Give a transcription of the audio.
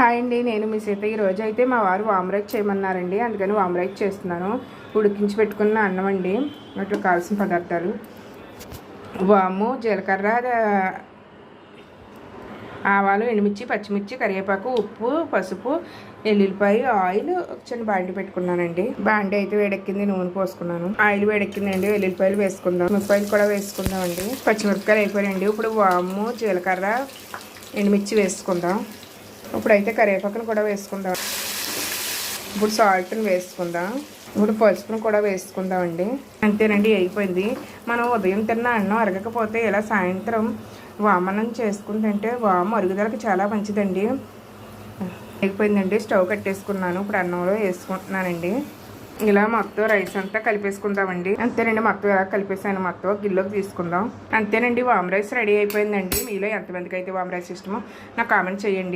Hi అండి, నేను మీ సీత. ఈరోజు అయితే మా వారు వామ్ రైస్ చేయమన్నారండి, అందుకని వామ్ రైస్ చేస్తున్నాను. ఉడికించి పెట్టుకున్న అన్నం అండి. వాటిలో కావాల్సిన పదార్థాలు: వాము, జీలకర్ర, ఆవాలు, ఎండుమిర్చి, పచ్చిమిర్చి, కరివేపాకు, ఉప్పు, పసుపు, ఎల్లుల్లిపాయ, ఆయిల్. చిన్న బాండి పెట్టుకున్నానండి. బాండి అయితే వేడెక్కింది, నూనె పోసుకున్నాను. ఆయిల్ వేడెక్కిందండి, వెల్లుల్లిపాయలు వేసుకుందాం. మిరపకాయలు కూడా వేసుకుందామండి. పచ్చిమిరపకాయలు అయిపోయాయండి. ఇప్పుడు వాము, జీలకర్ర, ఎండుమిర్చి వేసుకుందాం. ఇప్పుడైతే కరివేపాకును కూడా వేసుకుందాం. ఇప్పుడు సాల్ట్ని వేసుకుందాం. ఇప్పుడు పసుపును కూడా వేసుకుందామండి. అంతేనండి, అయిపోయింది. మనం ఉదయం తిన్న అన్నం అరగకపోతే ఇలా సాయంత్రం వామన్నం చేసుకుని తింటే వాము అరుగుదలకు చాలా మంచిదండి. అయిపోయిందండి, స్టవ్ కట్టేసుకున్నాను. ఇప్పుడు అన్నంలో వేసుకుంటున్నానండి. ఇలా మొత్తం రైస్ అంతా కలిపేసుకుందామండి. అంతేనండి, మొత్తం ఇలా కలిపేసాను. మొత్తం గిన్నెలోకి తీసుకుందాం. అంతేనండి, వామ్ రైస్ రెడీ అయిపోయిందండి. మీలో ఎంతమందికి అయితే వామ్ రైస్ ఇష్టమో నాకు కామెంట్ చేయండి.